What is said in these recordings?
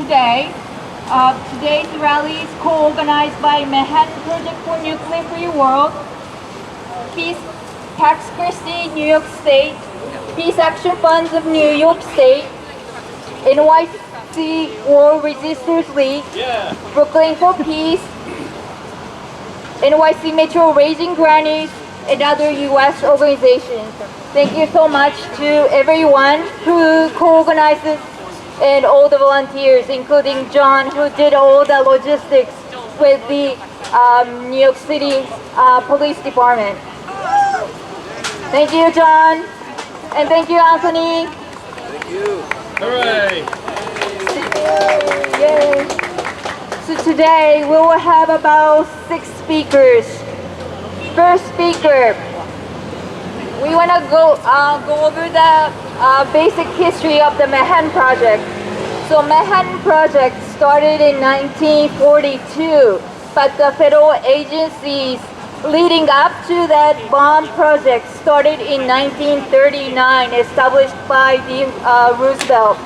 today. Today's rally is co-organized by Manhattan Project for Nuclear Free World, Peace Tax Christie, New York State, Peace Action Funds of New York State, NYC War Resisters League, Brooklyn for Peace, NYC Metro Raising Grannies, and other U.S. organizations. Thank you so much to everyone who co-organizes and all the volunteers, including John, who did all the logistics with the New York City Police Department. Thank you, John. And thank you, Anthony. Thank you. Hooray! Yay. So today we will have about 6 speakers. First speaker, we want to go over the basic history of the Manhattan Project. So Manhattan Project started in 1942, but the federal agencies leading up to that bomb project started in 1939, established by Roosevelt.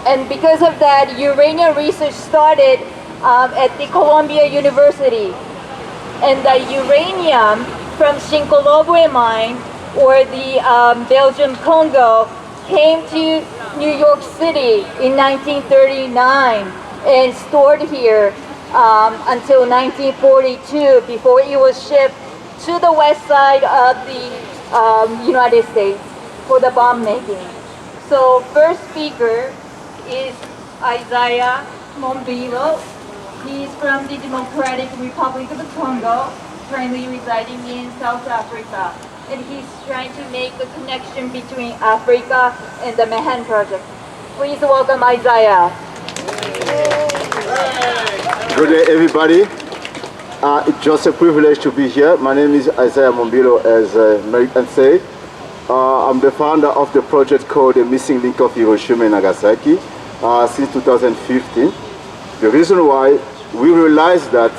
And because of that, uranium research started at the Columbia University. And the uranium from Shinkolobwe mine, or the Belgium Congo, came to New York City in 1939 and stored here until 1942, before it was shipped to the west side of the United States for the bomb making. So first speaker is Isaiah Mombilo. He's from the Democratic Republic of the Congo, currently residing in South Africa. And he's trying to make a connection between Africa and the Manhattan Project. Please welcome Isaiah. Good day, everybody. It's just a privilege to be here. My name is Isaiah Mombilo, as Americans say. I'm the founder of the project called The Missing Link of Hiroshima and Nagasaki since 2015. The reason why we realized that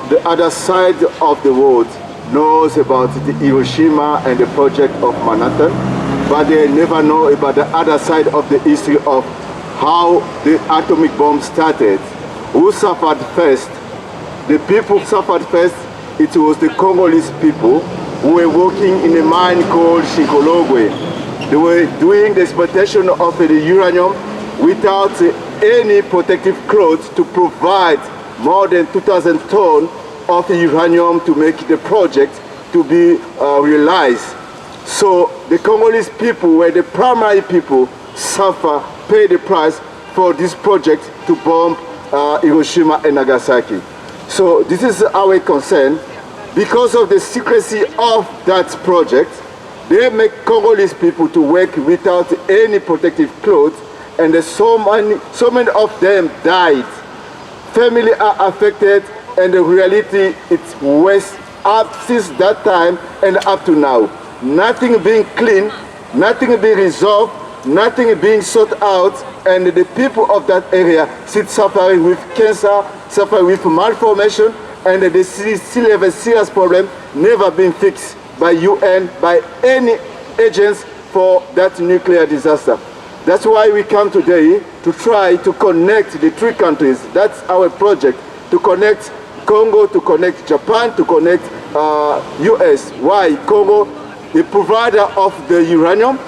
the other side of the world knows about the Hiroshima and the project of Manhattan, but they never know about the other side of the history of how the atomic bomb started. Who suffered first? The people who suffered first, it was the Congolese people who were working in a mine called Shinkolobwe. They were doing the exploitation of the uranium without any protective clothes to provide more than 2,000 tons of uranium to make the project to be realized. So the Congolese people were the primary people pay the price for this project to bomb Hiroshima and Nagasaki. So this is our concern. Because of the secrecy of that project, they make Congolese people to work without any protective clothes, and so many of them died. Families are affected, and the reality it's worse up since that time and up to now. Nothing being clean, nothing being resolved, nothing being sought out, and the people of that area still suffering with cancer, suffering with malformation, and they still have a serious problem, never been fixed by UN, by any agents for that nuclear disaster. That's why we come today to try to connect the 3 countries. That's our project, to connect Congo, to connect Japan, to connect US. Why? Congo, the provider of the uranium,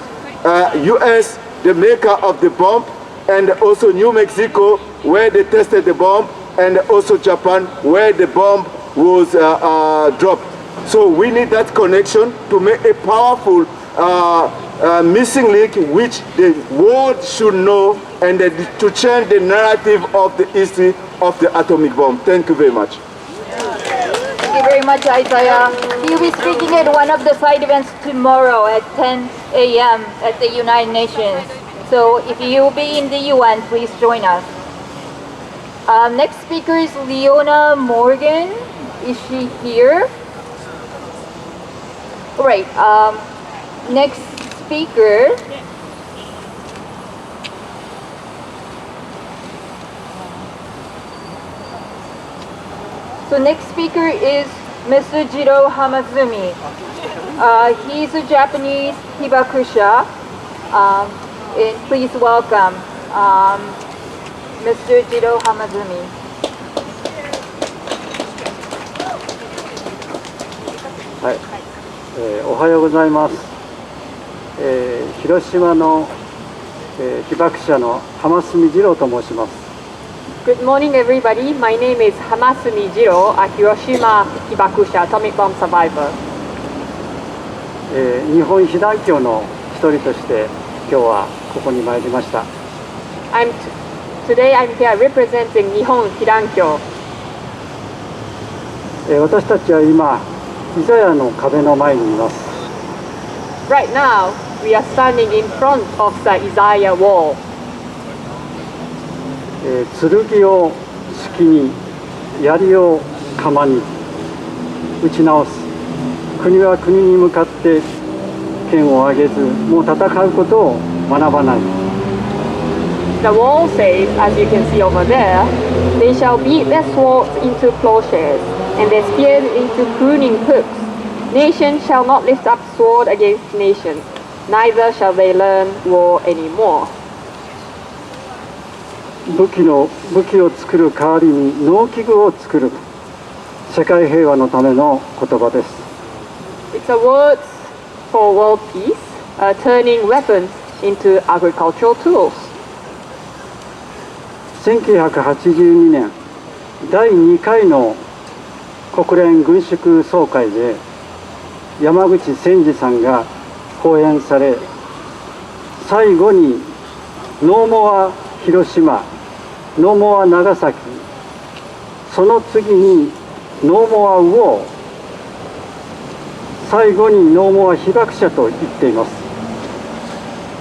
US, the maker of the bomb, and also New Mexico, where they tested the bomb, and also Japan, where the bomb was dropped. So we need that connection to make a powerful missing link which the world should know, and to change the narrative of the history of the atomic bomb. Thank you very much. Thank you very much, Isaiah. He'll be speaking at one of the side events tomorrow at 10 a.m. at the United Nations. So if you'll be in the UN, please join us. Next speaker is Leona Morgan. Is she here? Right. Next speaker. So next speaker is Mr. Jiro Hamazumi. He's a Japanese hibakusha. And please welcome Mr. Jiro Hamazumi. はい、おはようございます。広島の、被爆者の浜住二郎と申します。Good morning, everybody. My name is Hamasumi Jiro, a Hiroshima Hibakusha, atomic bomb survivor. 日本被団協の一人として今日はここに参りました。Today I'm here representing Nihon Hirankyo. 私たちは今、イザヤの壁の前にいます。Right now, we are standing in front of the Isaiah wall. 剣を敷に、槍を鎌に打ち直す。国は国に向かって剣を上げず、もう戦うことを学ばない。The wall says, as you can see over there, they shall beat their swords into plowshares, and their spears into pruning hooks. Nation shall not lift up sword against nation, neither shall they learn war anymore. 武器を作る代わりに農機具を作る。世界平和のための言葉です。It's a word for world peace, turning weapons into agricultural tools. 1982年第2回の国連軍縮総会で山口千治さんが講演され、最後にノーモア広島、ノーモア長崎、その次にノーモアウォー、最後にノーモア被爆者と言っています。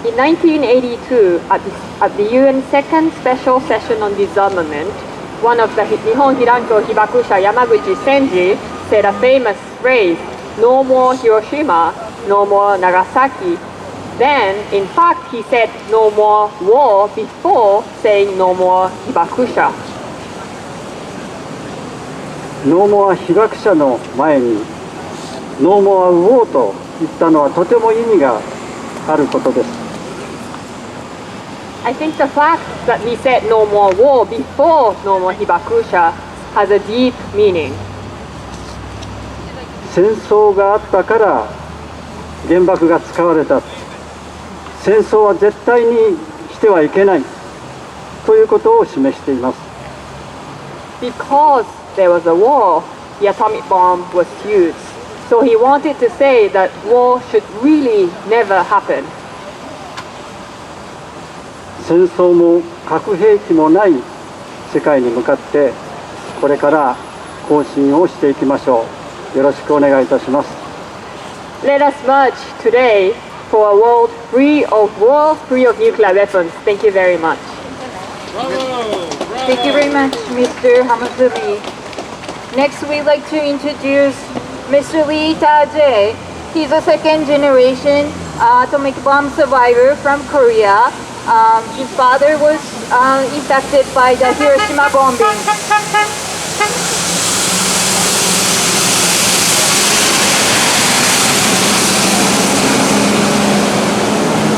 In 1982, at the UN Second Special Session on Disarmament, one of the Nihon Hirankyo Hibakusha Yamaguchi Senji said a famous phrase, "No more Hiroshima, no more Nagasaki." Then, in fact, he said no more war before saying no more Hibakusha. ノーモア被爆者の前にノーモアウォーと言ったのはとても意味があることです。I think the fact that we said no more war before no more Hibakusha has a deep meaning. 戦争があったから原爆が使われた。戦争は絶対にしてはいけないということを示しています。Because there was a war, the atomic bomb was used. So he wanted to say that war should really never happen. 戦争も核兵器もない世界に向かってこれから行進をしていきましょう。よろしくお願いいたします。Let us march today for a world free of war, free of nuclear weapons. Thank you very much. Thank you very much, Mr. Hamazumi. Next, we'd like to introduce Mr. Lee Ta-jae. He's a second generation atomic bomb survivor from Korea. His father was affected by the Hiroshima bombing.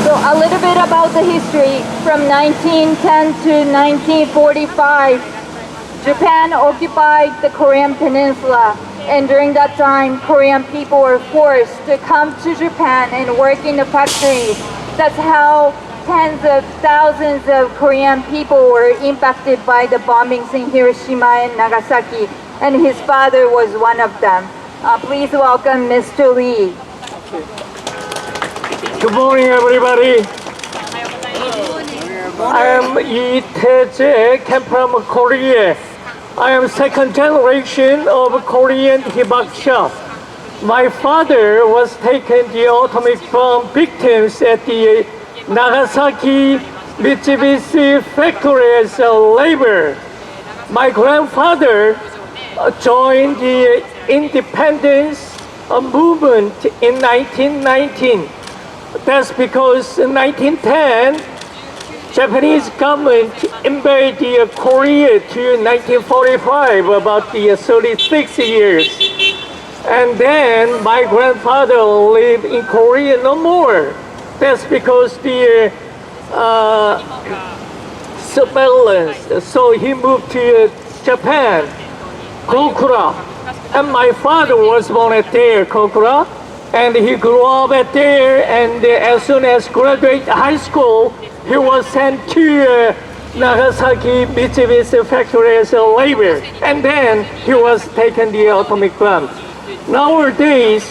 So a little bit about the history. From 1910 to 1945, Japan occupied the Korean peninsula. And during that time, Korean people were forced to come to Japan and work in the factories. That's how tens of thousands of Korean people were impacted by the bombings in Hiroshima and Nagasaki. And his father was one of them. Please welcome Mr. Lee. Good morning, everybody. I am Lee Ta-jae, came from Korea. I am second generation of Korean hibakusha. My father was taken the atomic bomb victims at the Nagasaki Mitsubishi factory as a labor. My grandfather joined the independence movement in 1919. That's because in 1910, Japanese government invaded Korea to 1945, about the 36 years. And then my grandfather lived in Korea no more. That's because the surveillance, so he moved to Japan, Kokura. And my father was born at there, Kokura, and he grew up at there, and as soon as graduated high school, he was sent to Nagasaki Mitsubishi factory as a labor, and then he was taken the atomic bomb. Nowadays,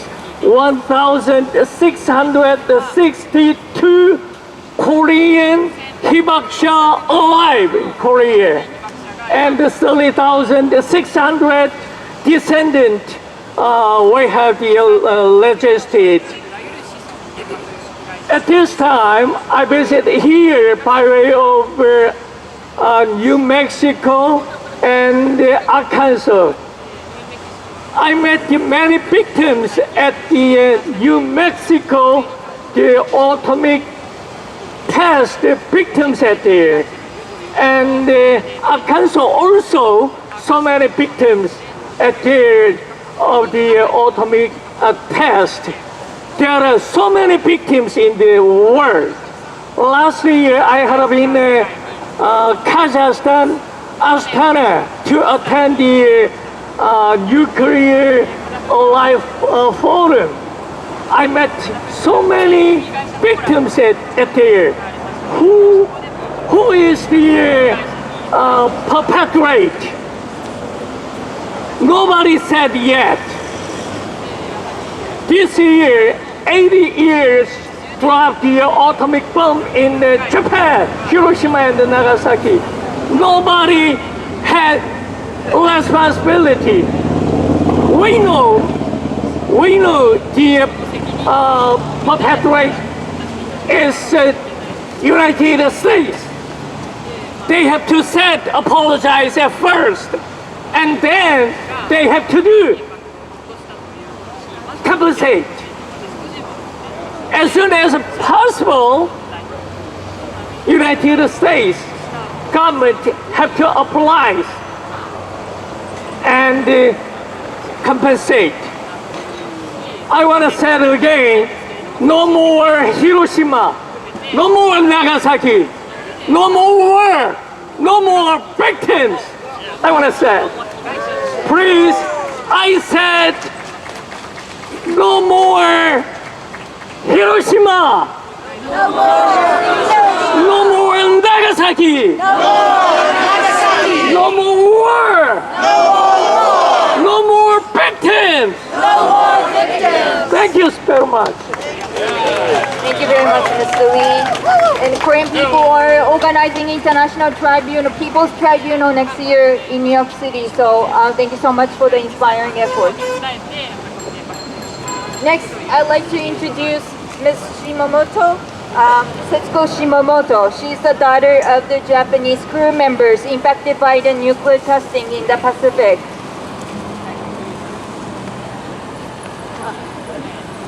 1,662 Korean hibakusha alive in Korea, and 30,600 descendants we have registered. At this time, I visited here by way of New Mexico and Arkansas. I met many victims at the New Mexico, the atomic test victims at there. And Arkansas also, so many victims at there of the atomic test. There are so many victims in the world. Last year, I had been Kazakhstan, Astana, to attend the nuclear life forum. I met so many victims at there. Who is the perpetrator? Nobody said yet. This year, 80 years dropped the atomic bomb in Japan, Hiroshima and Nagasaki. Nobody had responsibility. We know the perpetrator is United States. They have to apologize at first, and then they have to compensate. As soon as possible, United States government have to apply and compensate. I want to say it again, no more Hiroshima, no more Nagasaki, no more war, no more victims. I want to say, please, I said, no more Hiroshima, no more Nagasaki, no more war, no more victims. Thank you very much. Thank you very much, Mr. Lee. And Korean people are organizing International Tribunal, People's Tribunal next year in New York City. So thank you so much for the inspiring effort. Next, I'd like to introduce Ms. Shimamoto, Setsuko Shimamoto. She's the daughter of the Japanese crew members impacted by the nuclear testing in the Pacific.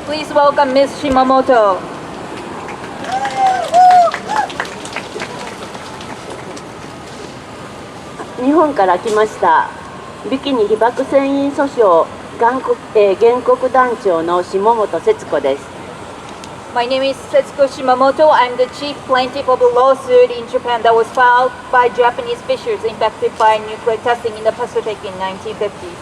Please welcome Ms. Shimamoto. 日本から来ましたビキニ被爆船員訴訟原告団長の下本節子です。 My name is Setsuko Shimamoto. I'm the chief plaintiff of the lawsuit in Japan that was filed by Japanese fishers impacted by nuclear testing in the Pacific in 1950s.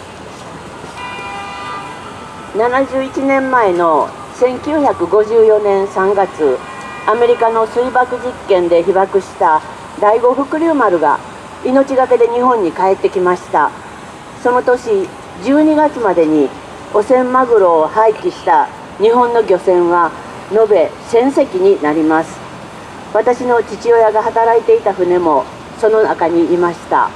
71年前の1954年3月、アメリカの水爆実験で被爆した第五福竜丸が命がけで日本に帰ってきました。その年12月までに汚染マグロを廃棄した日本の漁船は延べ1000隻になります。私の父親が働いていた船もその中にいました。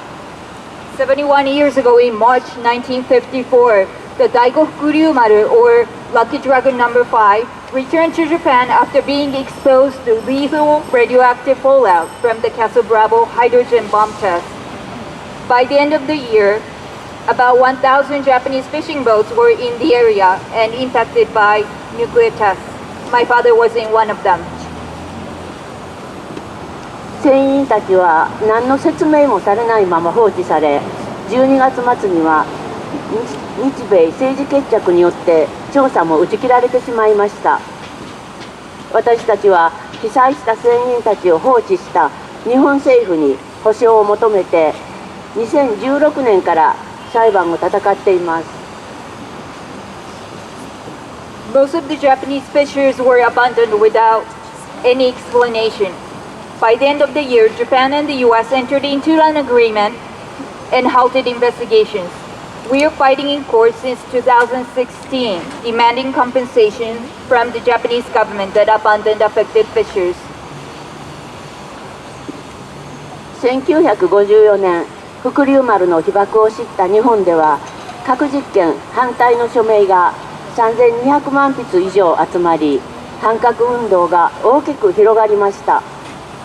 71 years ago in March 1954, the Daigo Fukuryumaru, or Lucky Dragon No. 5, returned to Japan after being exposed to lethal radioactive fallout from the Castle Bravo hydrogen bomb test. By the end of the year, about 1,000 Japanese fishing boats were in the area and impacted by nuclear tests. My father was in one of them. 船員たちは何の説明もされないまま放置され、12月末には日米政治決着によって調査も打ち切られてしまいました。私たちは被災した船員たちを放置した日本政府に保証を求めて2016年から裁判を戦っています。Most of the Japanese fishers were abandoned without any explanation. By the end of the year, Japan and the US entered into an agreement and halted investigations. We are fighting in court since 2016, demanding compensation from the Japanese government that abandoned affected fishers. 1954年、福竜丸の被爆を知った日本では、核実験反対の署名が3200万筆以上集まり、反核運動が大きく広がりました。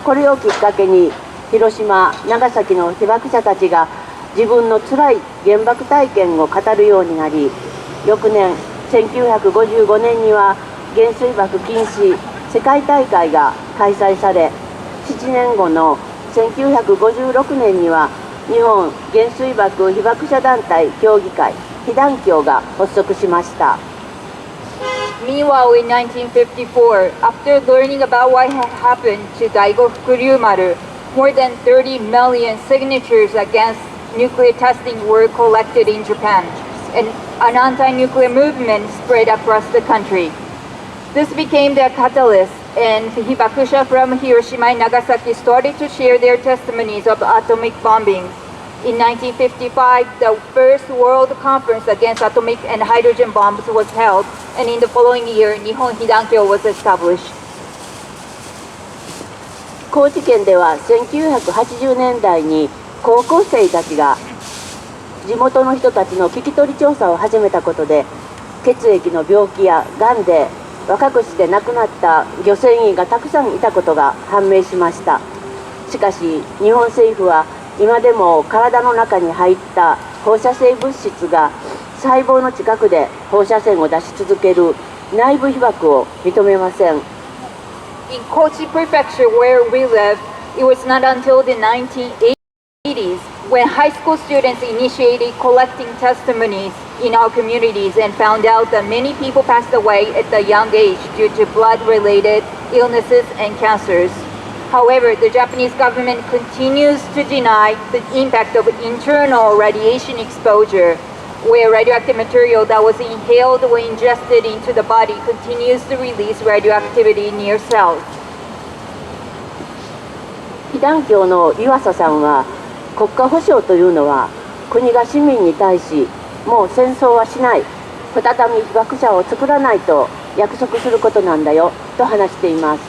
これをきっかけに、広島、長崎の被爆者たちが自分の辛い原爆体験を語るようになり、翌年1955年には原水爆禁止世界大会が開催され、7年後の1956年には日本原水爆被爆者団体協議会被団協が発足しました。Meanwhile, in 1954, after learning about what had happened to Daigo Fukuryumaru, more than 30 million signatures against nuclear testing were collected in Japan, and an anti-nuclear movement spread across the country. This became the catalyst, and hibakusha from Hiroshima and Nagasaki started to share their testimonies of atomic bombings. In 1955, the first World Conference against atomic and hydrogen bombs was held, and in the following year, Nihon Hidankyo was established. 高知県では1980年代に高校生たちが地元の人たちの聞き取り調査を始めたことで、血液の病気やがんで若くして亡くなった漁船員がたくさんいたことが判明しました。しかし日本政府は今でも体の中に入った放射性物質が細胞の近くで放射線を出し続ける内部被曝を認めません。In Kochi Prefecture, where we live, it was not until the 1980s when high school students initiated collecting testimonies in our communities and found out that many people passed away at a young age due to blood-related illnesses and cancers. However, the Japanese government continues to deny the impact of internal radiation exposure, where radioactive material that was inhaled or ingested into the body continues to release radioactivity near cells. 被団協の湯浅さんは、国家保障というのは国が市民に対しもう戦争はしない、再び被爆者を作らないと約束することなんだよと話しています。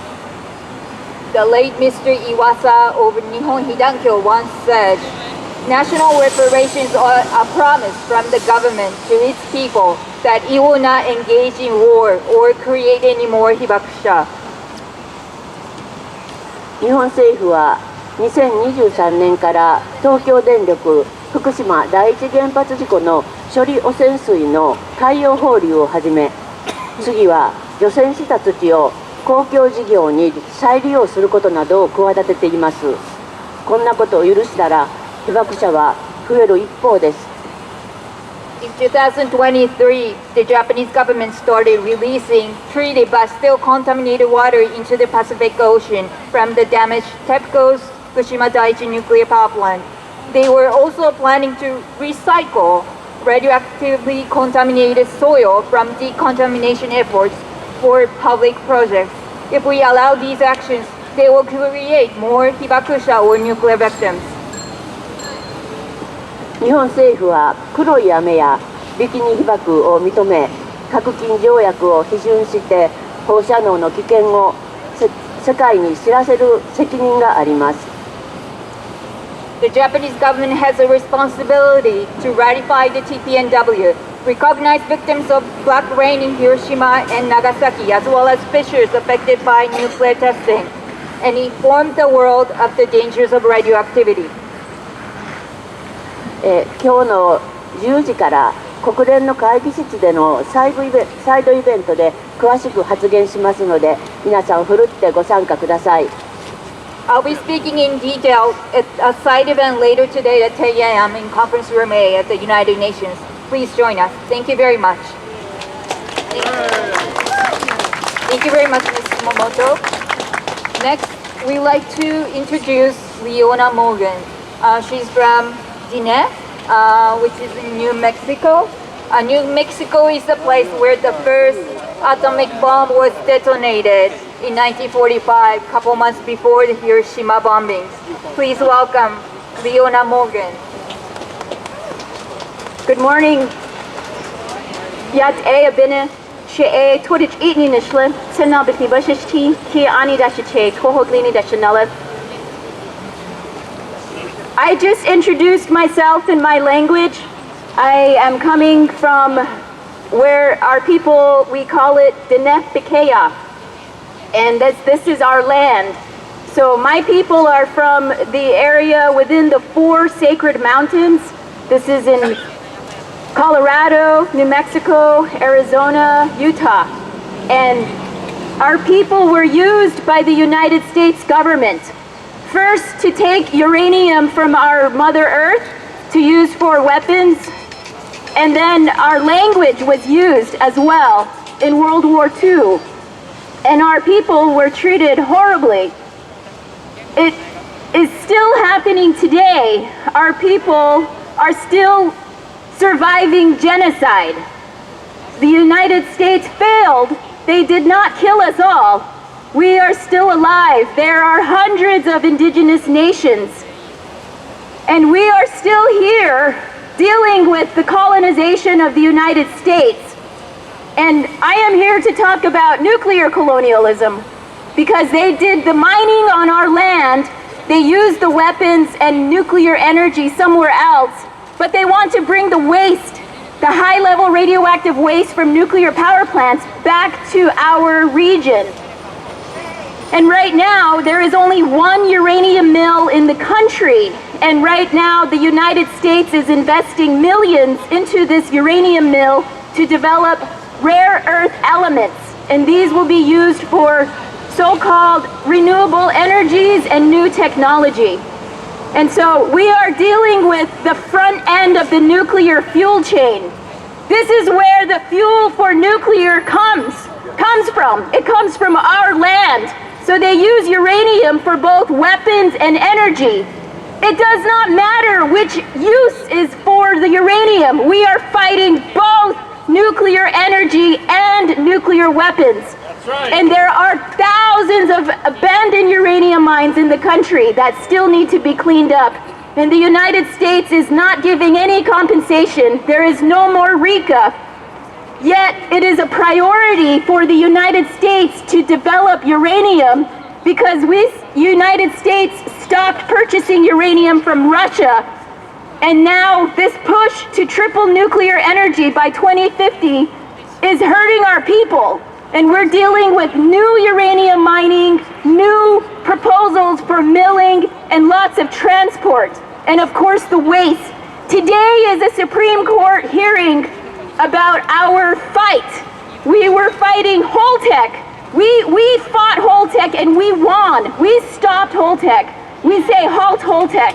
The late Mr. Iwasa of Nihon Hidankyo once said, national reparations are a promise from the government to its people that it will not engage in war or create any more hibakusha. 日本政府は2023年から東京電力福島第一原発事故の処理汚染水の海洋放流をはじめ、次は除染した土を公共事業に再利用することなどを企てています。こんなことを許したら被爆者は増える一方です。In 2023, the Japanese government started releasing treated but still contaminated water into the Pacific Ocean from the damaged TEPCO's Fukushima Daiichi nuclear power plant. They were also planning to recycle radioactively contaminated soil from decontamination efforts for public projects. If we allow these actions, they will create more hibakusha or nuclear victims. 日本政府は黒い雨やビキニ被爆を認め、核禁条約を批准して放射能の危険を世界に知らせる責任があります。The Japanese government has a responsibility to ratify the TPNW, recognize victims of black rain in Hiroshima and Nagasaki, as well as fishers affected by nuclear testing, and inform the world of the dangers of radioactivity. 今日の10時から国連の会議室でのサイドイベントで詳しく発言しますので、皆さんふるってご参加ください。I'll be speaking in detail at a side event later today at 10 a.m. in Conference Room A at the United Nations. Please join us. Thank you very much. Thank you very much, Ms. Momoto. Next, we'd like to introduce Leona Morgan. She's from Dine, which is in New Mexico. New Mexico is the place where the first atomic bomb was detonated in 1945, a couple months before the Hiroshima bombings. Please welcome Leona Morgan. Good morning. Yat e abine she e twitch eating nishlim senna bitni bushish ki ani dashiche tohoglini dashanella. I just introduced myself in my language. I am coming from where our people, we call it Dine Bikeya, and this is our land. So my people are from the area within the 4 sacred mountains. This is in Colorado, New Mexico, Arizona, Utah. And our people were used by the United States government first to take uranium from our Mother Earth to use for weapons, and then our language was used as well in World War II, and our people were treated horribly. It is still happening today. Our people are still surviving genocide. The United States failed. They did not kill us all. We are still alive. There are hundreds of indigenous nations, and we are still here dealing with the colonization of the United States. And I am here to talk about nuclear colonialism, because they did the mining on our land, they used the weapons and nuclear energy somewhere else, but they want to bring the waste, the high-level radioactive waste from nuclear power plants back to our region. And right now, there is only 1 uranium mill in the country, and right now the United States is investing millions into this uranium mill to develop rare earth elements, and these will be used for so-called renewable energies and new technology. And so we are dealing with the front end of the nuclear fuel chain. This is where the fuel for nuclear comes from. It comes from our land. So they use uranium for both weapons and energy. It does not matter which use is for the uranium. We are fighting both nuclear energy and nuclear weapons. That's right. And there are thousands of abandoned uranium mines in the country that still need to be cleaned up. And the United States is not giving any compensation. There is no more RECA. Yet it is a priority for the United States to develop uranium, because United States stopped purchasing uranium from Russia. And now this push to triple nuclear energy by 2050 is hurting our people. And we're dealing with new uranium mining, new proposals for milling, and lots of transport. And of course the waste. Today is a Supreme Court hearing about our fight. We were fighting Holtec. We fought Holtec and we won. We stopped Holtec. We say halt Holtec.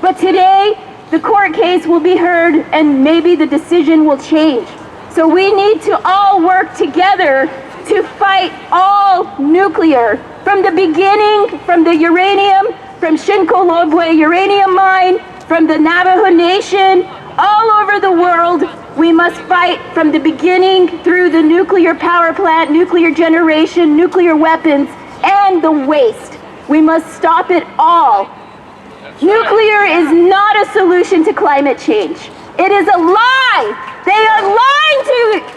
But today, the court case will be heard and maybe the decision will change. So we need to all work together to fight all nuclear. From the beginning, from the uranium, from Shinkolobwe uranium mine, from the Navajo Nation, all over the world, we must fight from the beginning through the nuclear power plant, nuclear generation, nuclear weapons, and the waste. We must stop it all. Nuclear is not a solution to climate change. It is a lie. They are lying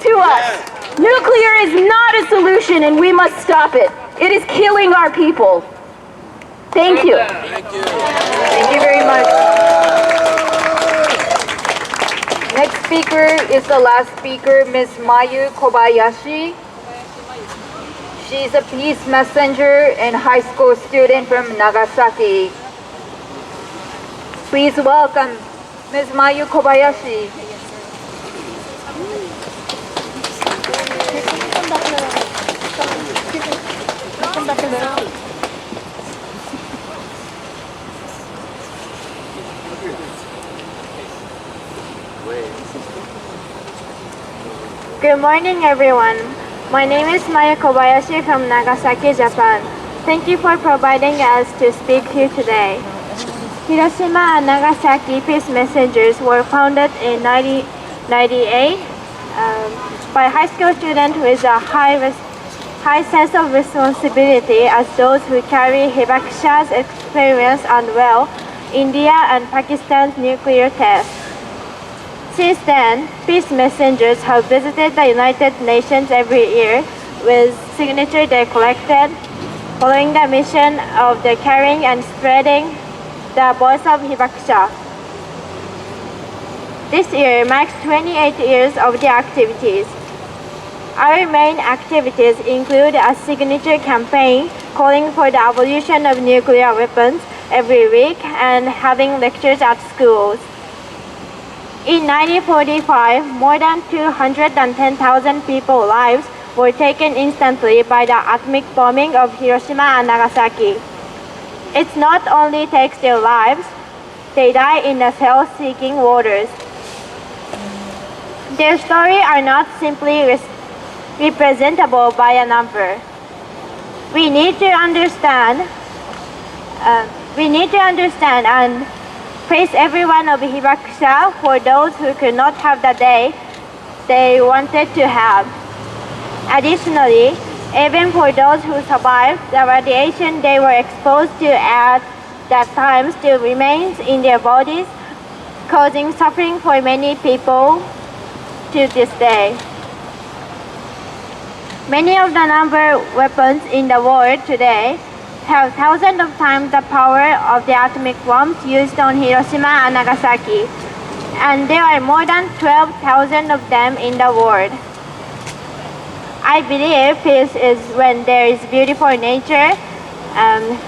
to us. Nuclear is not a solution, and we must stop it. It is killing our people. Thank you. Thank you very much. Next speaker is the last speaker, Ms. Mayu Kobayashi. She's a peace messenger and high school student from Nagasaki. Please welcome Ms. Mayu Kobayashi. Good morning, everyone. My name is Maya Kobayashi from Nagasaki, Japan. Thank you for providing us to speak here today. Hiroshima and Nagasaki peace messengers were founded in 1998 by a high school student with a high sense of responsibility as those who carry Hibakusha's experience and India and Pakistan's nuclear tests. Since then, peace messengers have visited the United Nations every year with signatures they collected, following the mission of the carrying and spreading the voice of Hibakusha. This year marks 28 years of the activities. Our main activities include a signature campaign calling for the abolition of nuclear weapons every week and having lectures at schools. In 1945, more than 210,000 people's lives were taken instantly by the atomic bombing of Hiroshima and Nagasaki. It not only takes their lives, they die in the hell-seeking waters. Their stories are not simply representable by a number. We need to understand and praise every one of Hibakusha for those who could not have the day they wanted to have. Additionally, even for those who survived, the radiation they were exposed to at that time still remains in their bodies, causing suffering for many people to this day. Many of the number weapons in the world today have thousands of times the power of the atomic bombs used on Hiroshima and Nagasaki, and there are more than 12,000 of them in the world. I believe peace is when there is beautiful nature,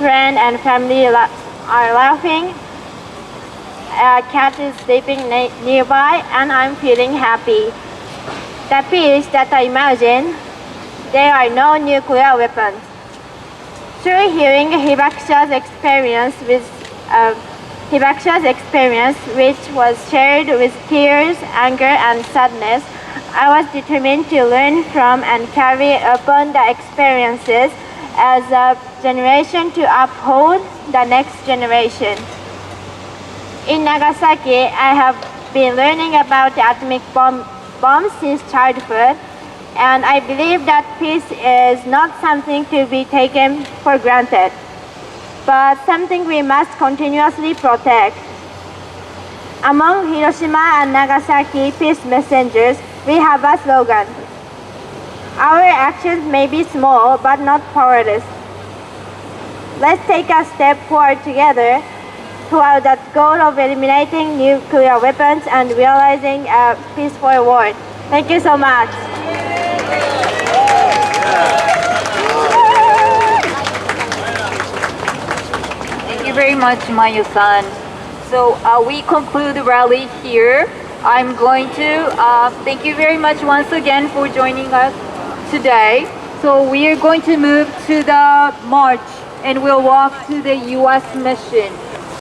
friends and family are laughing, a cat is sleeping nearby, and I'm feeling happy. The peace that I imagine, there are no nuclear weapons. Through hearing Hibakusha's experience, which was shared with tears, anger, and sadness, I was determined to learn from and carry upon the experiences as a generation to uphold the next generation. In Nagasaki, I have been learning about the atomic bombs since childhood, and I believe that peace is not something to be taken for granted, but something we must continuously protect. Among Hiroshima and Nagasaki peace messengers, we have a slogan. Our actions may be small, but not powerless. Let's take a step forward together toward that goal of eliminating nuclear weapons and realizing a peaceful world. Thank you so much. Thank you very much, Mayu-san. So we conclude the rally here. I'm going to thank you very much once again for joining us today. So we are going to move to the march and we'll walk to the U.S. mission.